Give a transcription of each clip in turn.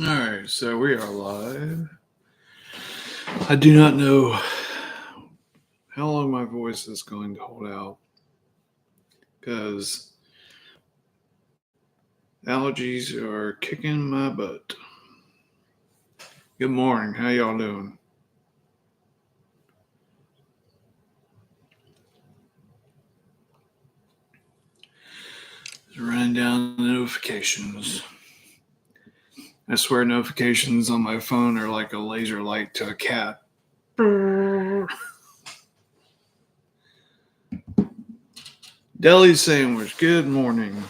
All right, so we are live. I do not know how long my voice is going to hold out because allergies are kicking my butt. Good morning. How y'all doing? Just running down the notifications. I swear notifications on my phone are like a laser light to a cat. Deli sandwich. Good morning.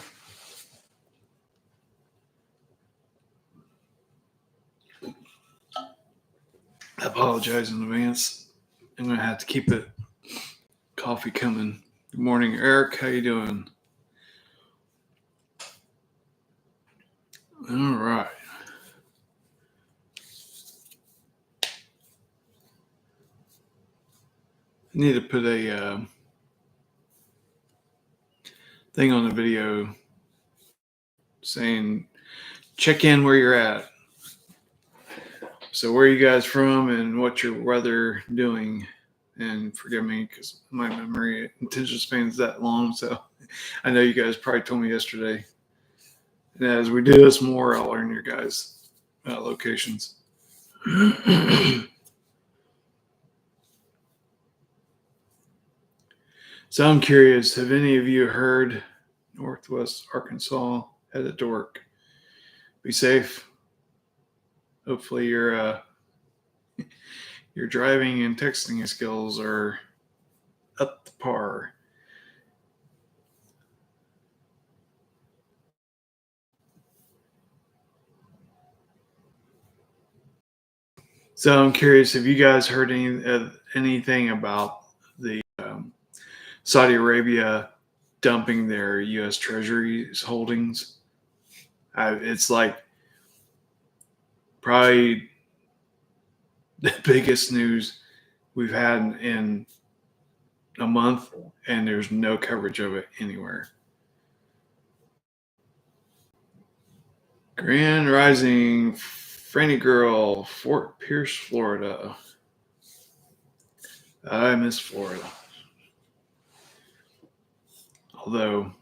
I apologize in advance. I'm gonna have to keep the coffee coming. Good morning, Eric. How you doing? All right. I need to put a thing on the video saying check in where you're at. So where are you guys from and what's your weather doing? And forgive me because my memory attention span is that long. So I know you guys probably told me yesterday. And as we do this more, I'll learn your guys' locations. So I'm curious, have any of you heard Northwest Arkansas headed to work? Be safe. Hopefully your driving and texting skills are up to par. So I'm curious, have you guys heard anything about the Saudi Arabia dumping their U.S. Treasury's holdings? It's like probably the biggest news we've had in a month, and there's no coverage of it anywhere. Grand Rising, Franny Girl, Fort Pierce, Florida. I miss Florida. Although,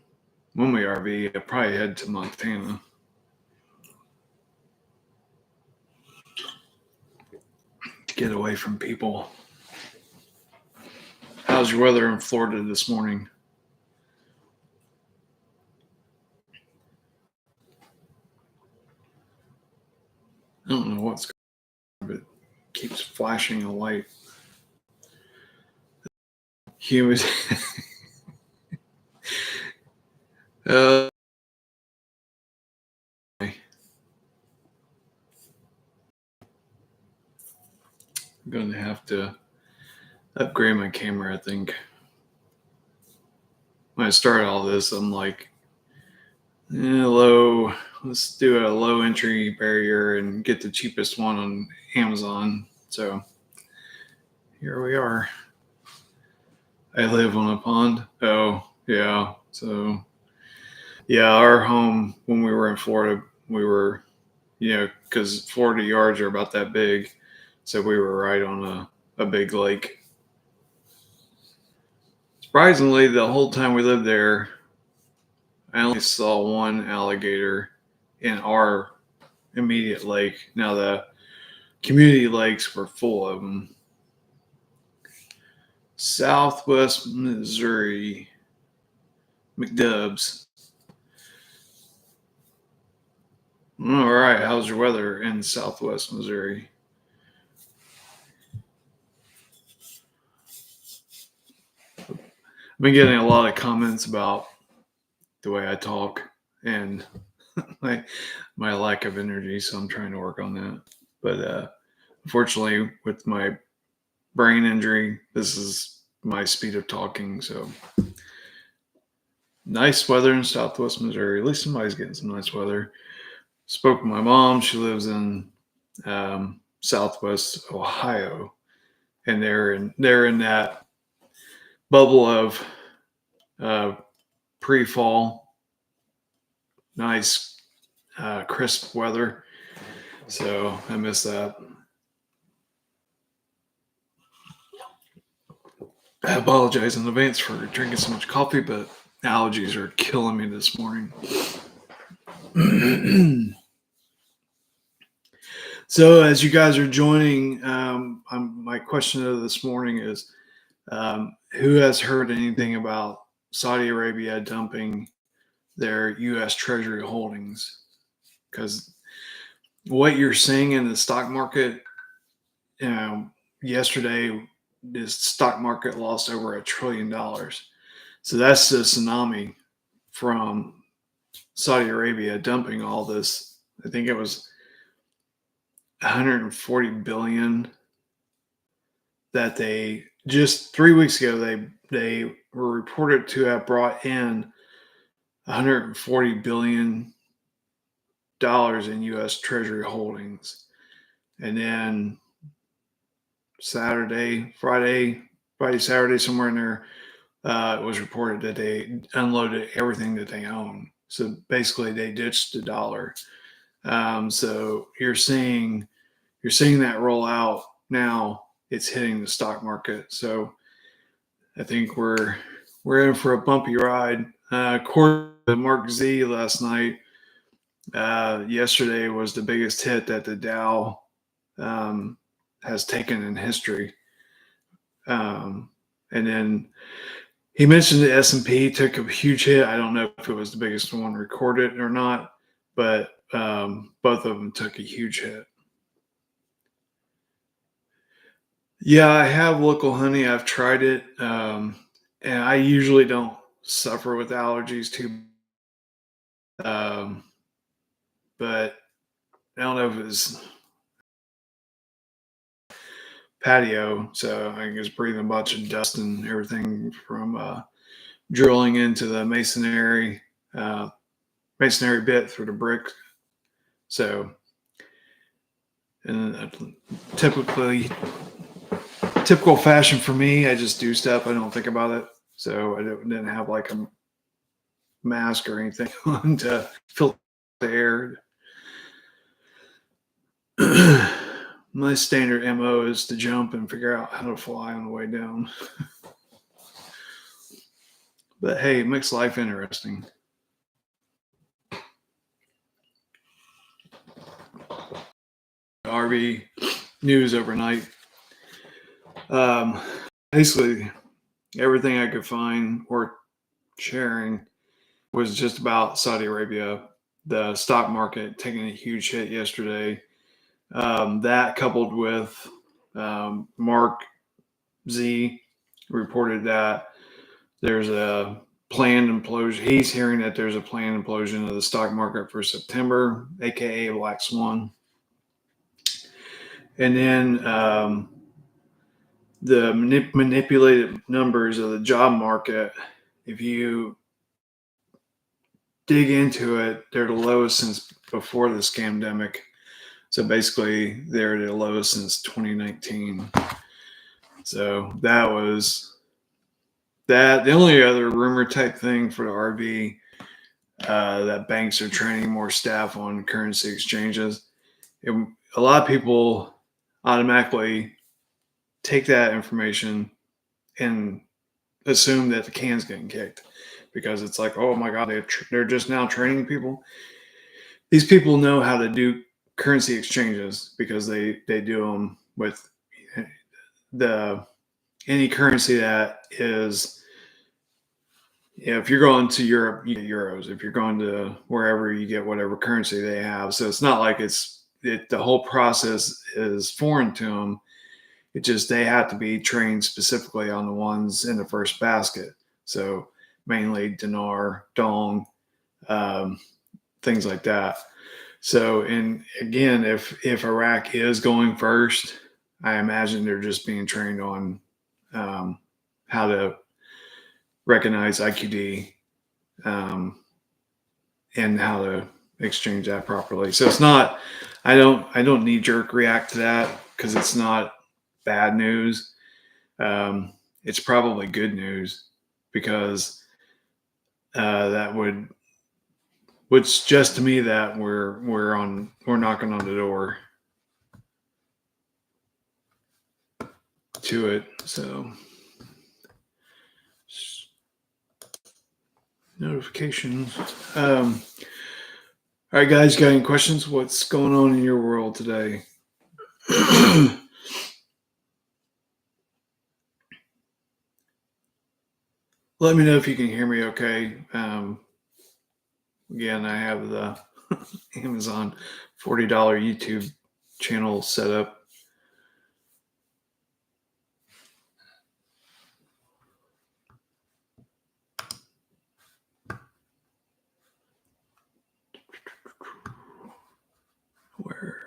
when we RV, I'll probably head to Montana. To get away from people. How's your weather in Florida this morning? I don't know what's going on, but it keeps flashing a light. Humid. I'm going to have to upgrade my camera, I think. When I started all this, I'm like, let's do a low entry barrier and get the cheapest one on Amazon. So here we are. I live on a pond. Oh, yeah. So, yeah, our home when we were in Florida, we were, because Florida yards are about that big. So we were right on a big lake. Surprisingly, the whole time we lived there, I only saw one alligator in our immediate lake. Now, the community lakes were full of them. Southwest Missouri, McDubs. All right, how's your weather in Southwest Missouri? I've been getting a lot of comments about the way I talk and my lack of energy, so I'm trying to work on that. But unfortunately, with my brain injury, this is my speed of talking. So nice weather in Southwest Missouri. At least somebody's getting some nice weather. Spoke with my mom. She lives in Southwest Ohio, and they're in that bubble of pre-fall, nice crisp weather. So I missed that. I apologize in advance for drinking so much coffee, but allergies are killing me this morning. So as you guys are joining, my question of this morning is, who has heard anything about Saudi Arabia dumping their U.S. Treasury holdings? Because what you're seeing in the stock market, yesterday, the stock market lost over $1 trillion. So that's the tsunami from Saudi Arabia dumping all this. I think it was 140 billion that they just 3 weeks ago they were reported to have brought in 140 billion dollars in U.S. Treasury holdings, and then Saturday, somewhere in there, it was reported that they unloaded everything that they own. So basically, they ditched the dollar. So you're seeing that roll out now. It's hitting the stock market. So I think we're in for a bumpy ride. According to Mark Z last night, yesterday was the biggest hit that the Dow has taken in history. And then he mentioned the S&P took a huge hit. I don't know if it was the biggest one recorded or not, but both of them took a huge hit. Yeah, I have local honey. I've tried it, and I usually don't suffer with allergies too. But I don't know if it's patio, so I can just breathe a bunch of dust and everything from drilling into the masonry bit through the brick. So, and typical fashion for me, I just do stuff. I don't think about it. So I didn't have like a mask or anything on to filter the air. My standard MO is to jump and figure out how to fly on the way down. But hey, it makes life interesting. RV news overnight. Basically, everything I could find or sharing was just about Saudi Arabia, the stock market taking a huge hit yesterday. That coupled with Mark Z reported that there's a planned implosion. He's hearing that there's a planned implosion of the stock market for September, aka Black Swan. And then the manipulated numbers of the job market, if you dig into it, they're the lowest since before the scamdemic. So basically, they're the lowest since 2019. So that was that. The only other rumor type thing for the RV, that banks are training more staff on currency exchanges. A lot of people automatically take that information and assume that the can's getting kicked because it's like, oh my God, they're just now training people. These people know how to do currency exchanges because they do them with any currency that is, if you're going to Europe, you get euros. If you're going to wherever, you get whatever currency they have. So it's not like the whole process is foreign to them. It just, they have to be trained specifically on the ones in the first basket. So mainly dinar, dong, things like that. So, and again, if Iraq is going first, I imagine they're just being trained on how to recognize IQD and how to exchange that properly. So it's not, I don't knee jerk react to that because it's not bad news. It's probably good news because that would which suggests to me that we're knocking on the door to it. So notifications. All right, guys, got any questions? What's going on in your world today? Let me know if you can hear me okay. Again, I have the Amazon $40 YouTube channel set up. Where?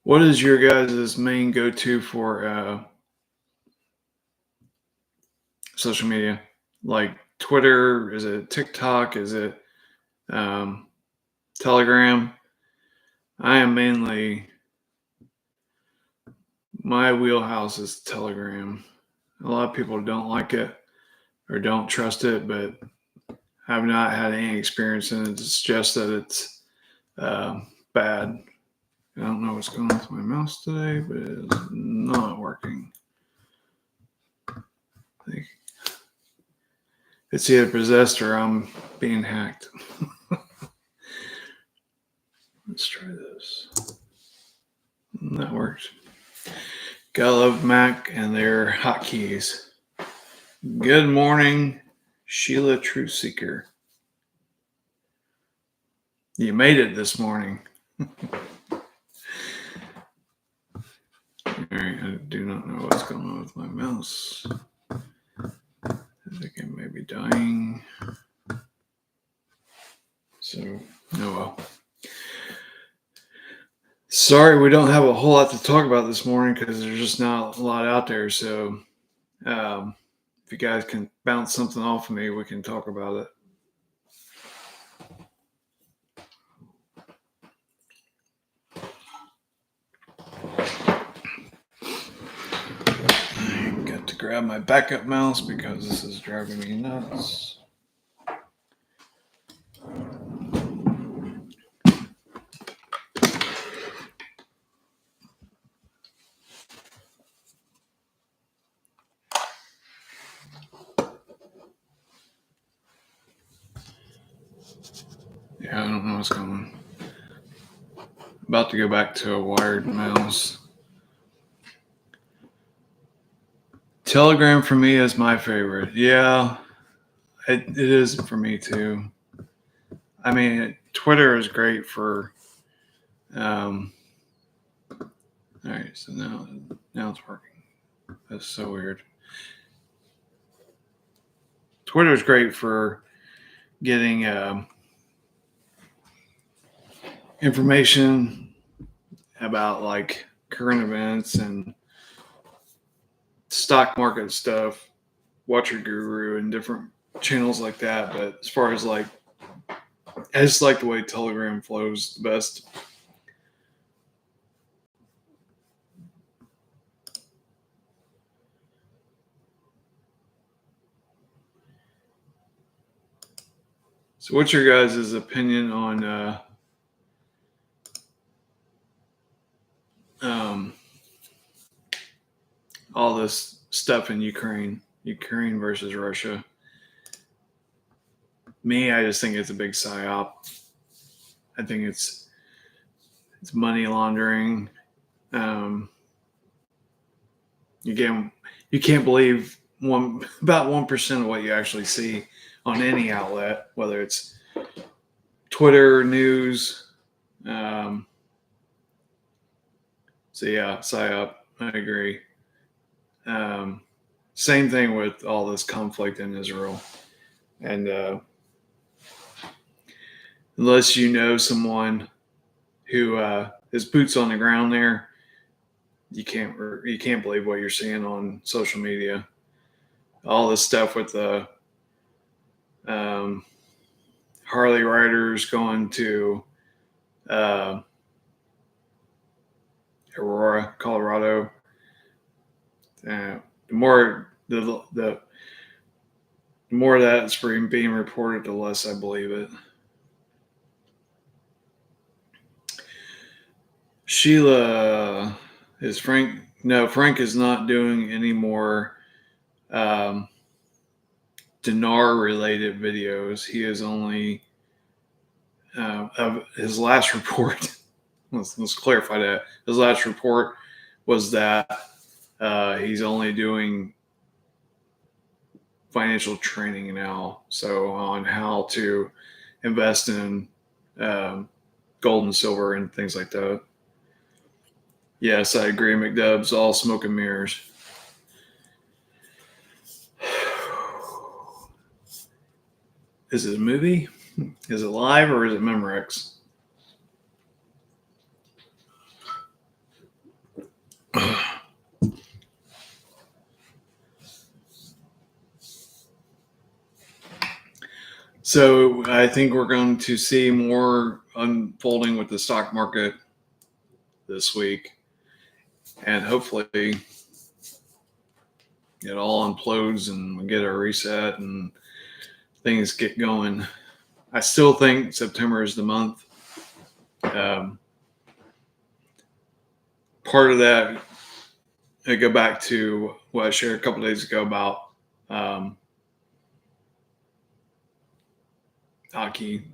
What is your guys' main go-to for social media? Like Twitter? Is it TikTok? Is it Telegram? I am mainly, my wheelhouse is Telegram. A lot of people don't like it or don't trust it, but I've not had any experience in it to suggest that it's bad. I don't know what's going on with my mouse today, but it is not working. I think it's either possessed or I'm being hacked. Let's try this. That works. Gotta love Mac and their hotkeys. Good morning, Sheila Truthseeker. You made it this morning. All right, I do not know what's going on with my mouse. I think it may be dying. So, oh well. Sorry, we don't have a whole lot to talk about this morning because there's just not a lot out there. So, if you guys can bounce something off of me, we can talk about it. I got to grab my backup mouse because this is driving me nuts. Yeah, I don't know what's going on. About to go back to a wired mouse. Telegram for me is my favorite. Yeah, it is for me too. I mean, Twitter is great for. All right, so now it's working. That's so weird. Twitter is great for getting information about like current events and stock market stuff, Watch Your Guru, and different channels like that. But as far as like, I just like the way Telegram flows the best. So, what's your guys' opinion on all this stuff in Ukraine versus Russia? Me, I just think it's a big psyop. I think it's money laundering. You can't believe about 1% of what you actually see on any outlet, whether it's Twitter, news. So yeah, psyop. I agree. Same thing with all this conflict in Israel, and unless you know someone who is boots on the ground there, you can't believe what you're seeing on social media. All this stuff with the Harley riders going to Aurora, Colorado. The more The more that's being reported, the less I believe it. Sheila, is Frank? No, Frank is not doing any more dinar related videos. He is only of his last report. let's clarify that. His last report was that he's only doing financial training now, so on how to invest in gold and silver and things like that. Yes, I agree, McDubs. All smoke and mirrors. Is it a movie? Is it live or is it Memorex? So I think we're going to see more unfolding with the stock market this week, and hopefully it all implodes and we get a reset and things get going. I still think September is the month. Part of that, I go back to what I shared a couple of days ago about Aki,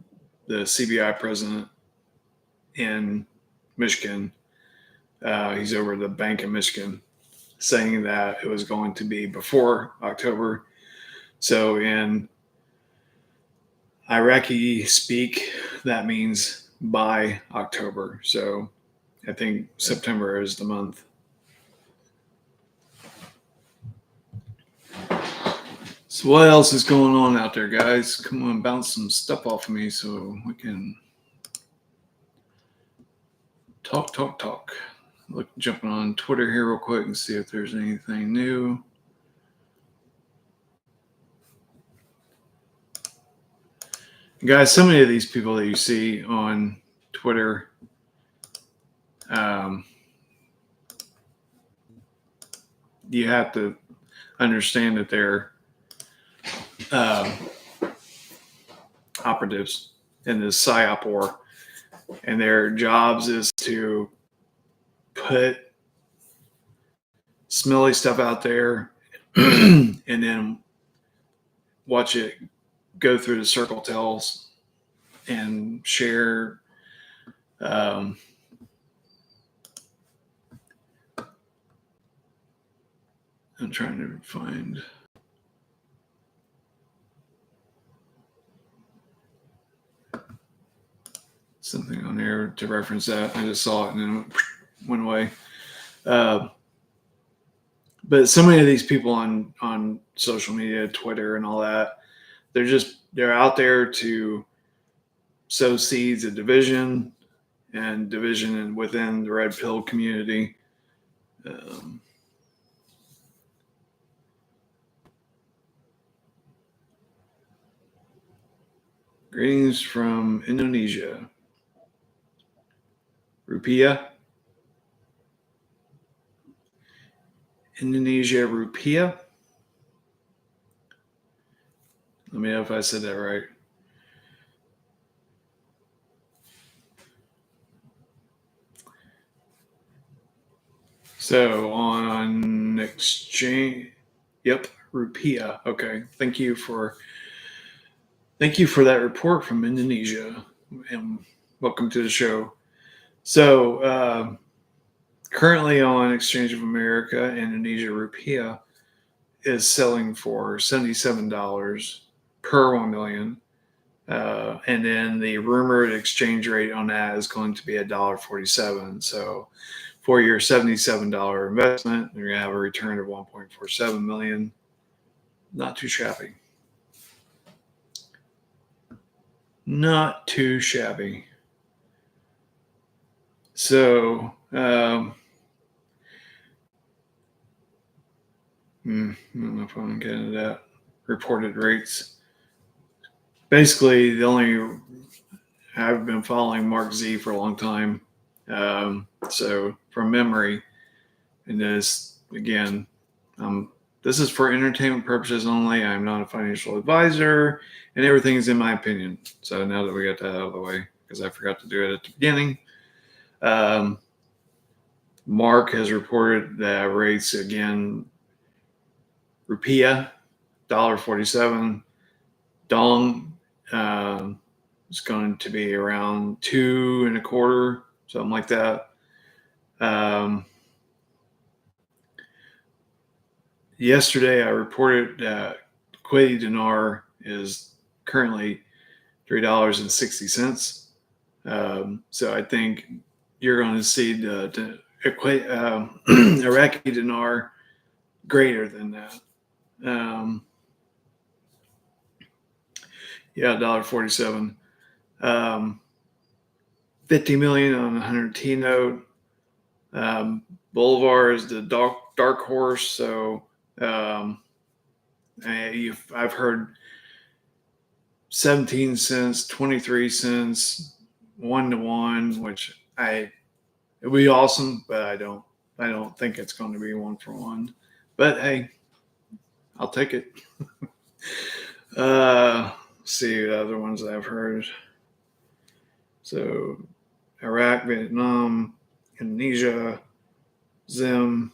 the CBI president in Michigan. He's over the Bank of Michigan, saying that it was going to be before October. So in Iraqi speak, that means by October. So I think September is the month. So what else is going on out there, guys? Come on, bounce some stuff off of me so we can talk. Look, jumping on Twitter here real quick and see if there's anything new. Guys, so many of these people that you see on Twitter, you have to understand that they're operatives in this PSYOP war, and their jobs is to put smelly stuff out there and then watch it go through the circle tells and share I'm trying to find something on there to reference that. I just saw it and then it went away. But so many of these people on social media, Twitter and all that, they're out there to sow seeds of division and within the red pill community. Greetings from Indonesia. Rupiah. Indonesia rupiah. Let me know if I said that right. So on exchange, yep, rupiah. Okay, thank you for that report from Indonesia, and welcome to the show. So currently on Exchange of America, Indonesia rupiah is selling for $77 per 1 million. And then the rumored exchange rate on that is going to be $1.47. So for your $77 investment, you're going to have a return of 1.47 million. Not too shabby. Not too shabby. So, I don't know if I'm getting to that. Reported rates. Basically, I've been following Mark Z for a long time. So from memory, and this again, I'm This is for entertainment purposes only. I'm not a financial advisor, and everything is in my opinion. So now that we got that out of the way, because I forgot to do it at the beginning, Mark has reported that rates again, rupiah, $1.47. Dong is going to be around 2.25, something like that. Yesterday, I reported that Kuwaiti dinar is currently $3.60. So I think you're going to see the Iraqi dinar greater than that. $1.47. 50 million on a 100T note. Bolivar is the dark horse. So I've heard 17 cents, 23 cents, 1-to-1, which it'd be awesome, but I don't think it's going to be 1-for-1. But hey, I'll take it. Let's see the other ones I've heard. So Iraq, Vietnam, Indonesia, Zim.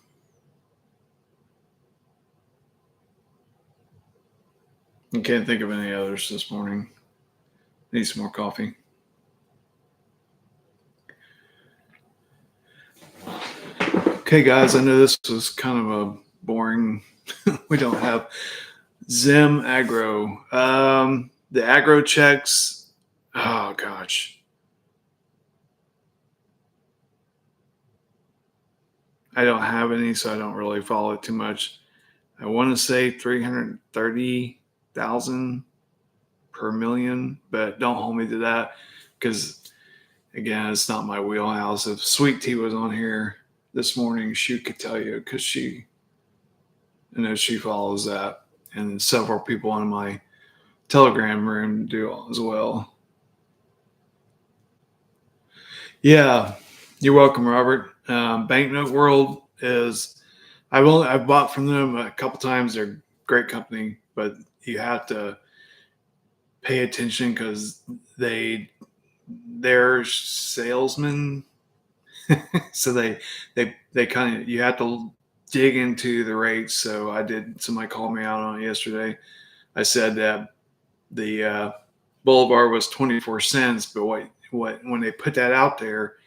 I can't think of any others this morning. Need some more coffee. Okay, guys, I know this was kind of a boring. We don't have Zim Agro. The agro checks. Oh, gosh. I don't have any, so I don't really follow it too much. I want to say 330,000 per million, but don't hold me to that because, again, it's not my wheelhouse. If Sweet Tea was on here this morning, she could tell you because I know she follows that, and several people in my Telegram room do as well. Yeah, you're welcome, Robert. Banknote World is I've bought from them a couple times. They're a great company, but you have to pay attention because they're salesmen. So they kind of, you have to dig into the rates. So somebody called me out on it yesterday. I said that the Boulevard was 24 cents, but when they put that out there,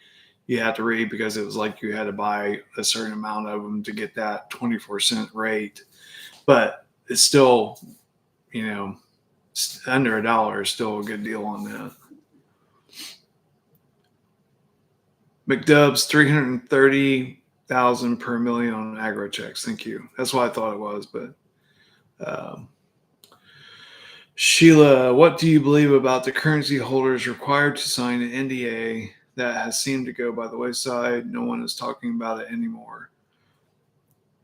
you have to read because it was like you had to buy a certain amount of them to get that 24-cent rate. But it's still, under $1 is still a good deal on that. McDub's 330,000 per million on agro checks. Thank you. That's what I thought it was, but Sheila, what do you believe about the currency holders required to sign an NDA that has seemed to go by the wayside? No one is talking about it anymore.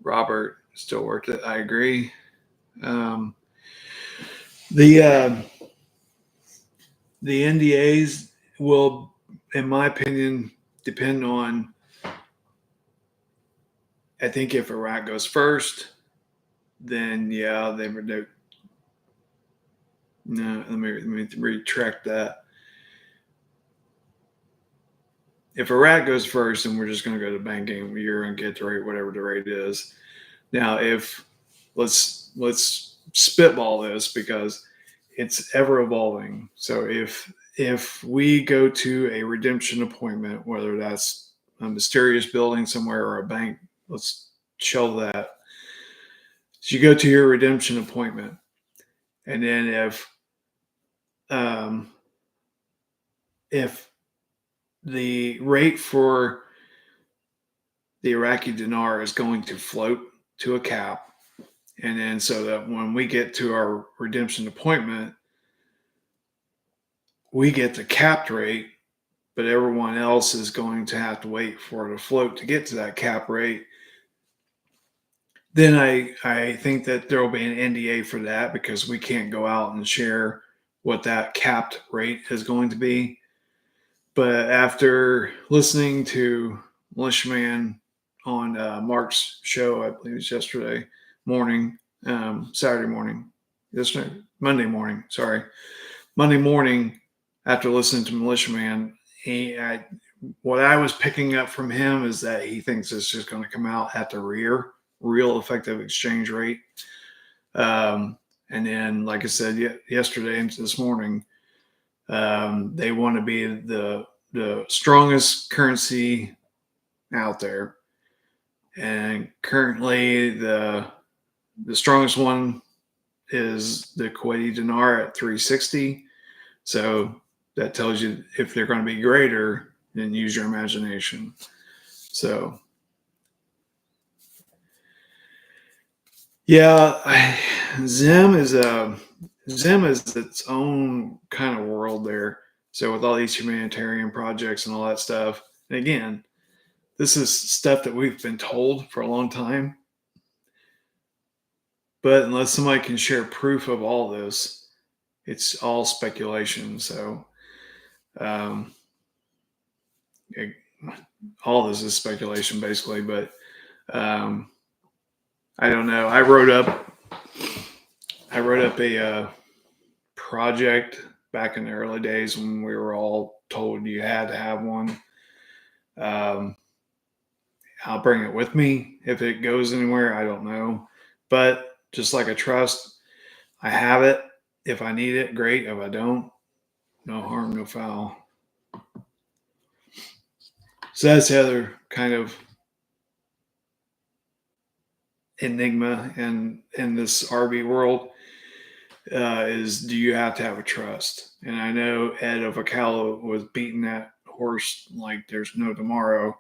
Robert, still worth it. I agree. The NDAs will, in my opinion, depend on. I think if Iraq goes first, then yeah, they would. No, let me retract that. If Iraq goes first, then we're just going to go to banking. You're going to get the rate, whatever the rate is. Now, let's spitball this because it's ever evolving. So if we go to a redemption appointment, whether that's a mysterious building somewhere or a bank, let's show that. So you go to your redemption appointment, and then if the rate for the Iraqi dinar is going to float to a cap, and then so that when we get to our redemption appointment, we get the capped rate, but everyone else is going to have to wait for it to float to get to that cap rate. Then I think that there will be an NDA for that because we can't go out and share what that capped rate is going to be. But after listening to Militiaman on Mark's show, I believe it was yesterday, morning, Saturday morning, Monday morning, sorry. Monday morning, after listening to Militia Man, what I was picking up from him is that he thinks it's just going to come out at the real effective exchange rate. And then, like I said yesterday and this morning, they want to be the strongest currency out there. And currently, the strongest one is the Kuwaiti dinar at 360. So that tells you if they're going to be greater, then use your imagination. So, yeah, Zim is its own kind of world there. So with all these humanitarian projects and all that stuff, and again, this is stuff that we've been told for a long time. But unless somebody can share proof of all this, it's all speculation. So, um, it, all this is speculation basically. But um, I don't know. I wrote up a project back in the early days when we were all told you had to have one. I'll bring it with me if it goes anywhere. I don't know, but just like a trust, I have it. If I need it, great. If I don't, no harm, no foul. So that's the other kind of enigma in this RV world is, do you have to have a trust? And I know Ed of Ocala was beating that horse like there's no tomorrow.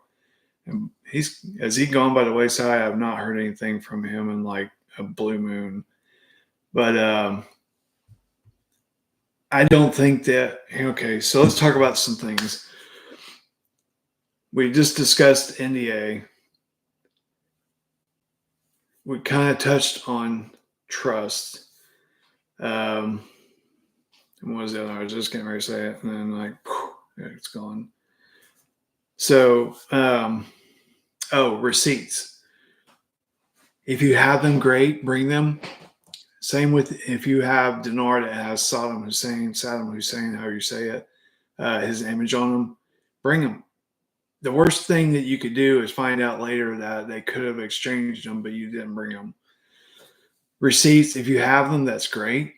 And has he gone by the wayside? I've not heard anything from him in like a blue moon. But I don't think that. Okay, so let's talk about some things. We just discussed NDA. We kind of touched on trust. And what was the other? I was just getting ready to say it, and then like, yeah, it's gone. So, receipts. If you have them, great, bring them. Same with if you have dinar that has Saddam Hussein, how you say it, his image on them, bring them. The worst thing that you could do is find out later that they could have exchanged them, but you didn't bring them. Receipts, if you have them, that's great.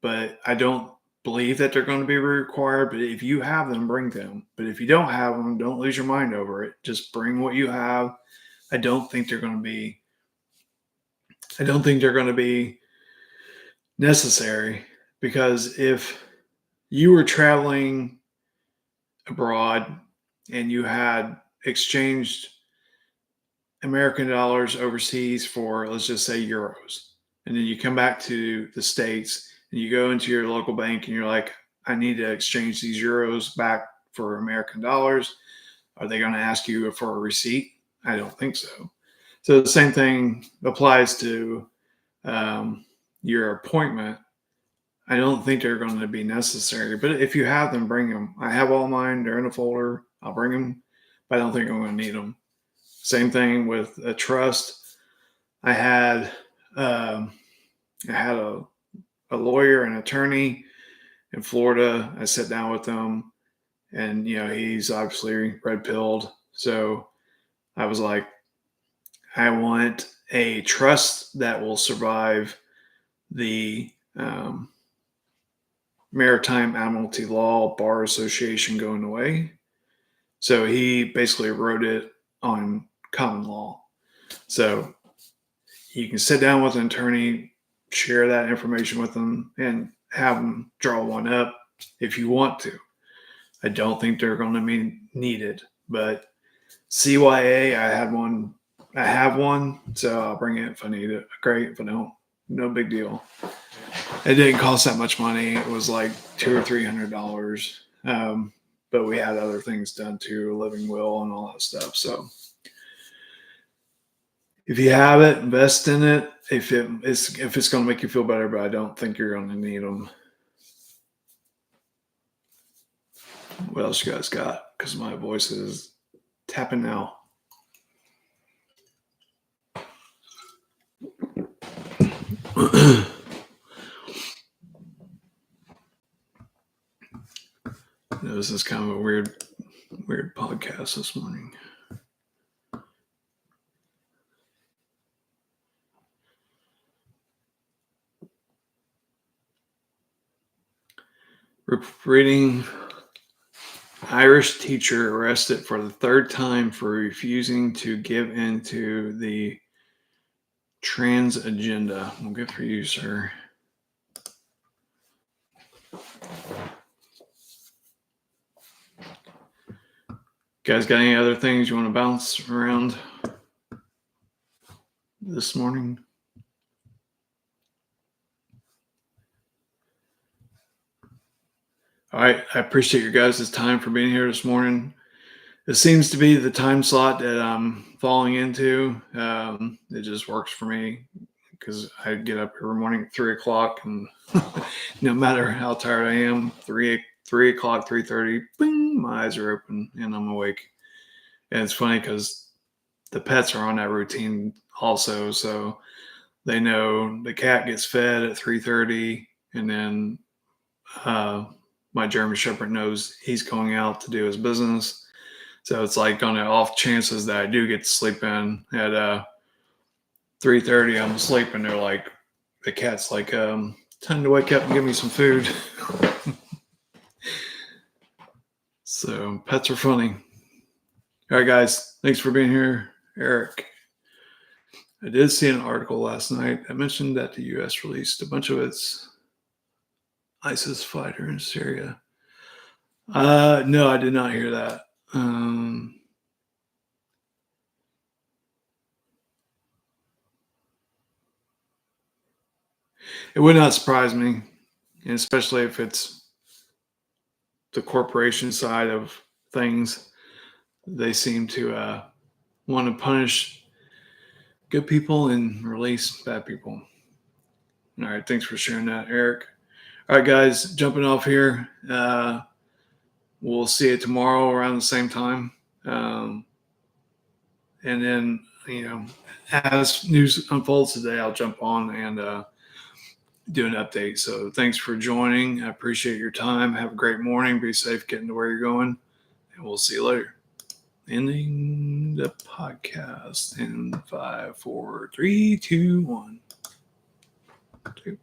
But I don't believe that they're going to be required. But if you have them, bring them. But if you don't have them, don't lose your mind over it. Just bring what you have. I don't think they're going to be necessary, because if you were traveling abroad and you had exchanged American dollars overseas for, let's just say, euros, and then you come back to the States and you go into your local bank and you're like, I need to exchange these euros back for American dollars. Are they going to ask you for a receipt? I don't think so. So the same thing applies to your appointment. I don't think they're going to be necessary, but if you have them, bring them. I have all mine. They're in a folder. I'll bring them, but I don't think I'm going to need them. Same thing with a trust. I had a lawyer and attorney in Florida. I sat down with him, and he's obviously red pilled. So I was like, I want a trust that will survive the Maritime Admiralty Law Bar Association going away. So he basically wrote it on common law. So you can sit down with an attorney, share that information with them, and have them draw one up if you want to. I don't think they're going to be needed, but CYA, I have one, so I'll bring it if I need it. Great. If I don't, no big deal. It didn't cost that much money. It was like $200 or $300. But we had other things done too, living will and all that stuff. So if you have it, invest in it. If it's going to make you feel better, but I don't think you're going to need them. What else you guys got? Because my voice is tapping now. This is kind of a weird podcast this morning. Reading: Irish teacher arrested for the third time for refusing to give in to the trans agenda. Well, good for you, sir. Guys, got any other things you want to bounce around this morning? All right. I appreciate your guys' time for being here this morning. It seems to be the time slot that I'm falling into. It just works for me because I get up every morning at 3 o'clock, and no matter how tired I am, 3 o'clock, 3:30, bing, my eyes are open and I'm awake. And it's funny because the pets are on that routine also, so they know the cat gets fed at 3:30, and then my German Shepherd knows he's going out to do his business. So it's like on the off chances that I do get to sleep in at 3:30, I'm asleep, and they're like, the cat's like, time to wake up and give me some food. So pets are funny. All right, guys, thanks for being here, Eric. I did see an article last night. I mentioned that the U.S. released a bunch of its ISIS fighter in Syria. No, I did not hear that. It would not surprise me, and especially if it's the corporation side of things. They seem to want to punish good people and release bad people. All right, thanks for sharing that, Eric. All right, guys, jumping off here. We'll see you tomorrow around the same time. And then, as news unfolds today, I'll jump on and do an update. So thanks for joining. I appreciate your time. Have a great morning. Be safe getting to where you're going. And we'll see you later. Ending the podcast in 5, 4, 3, 2, 1. 2.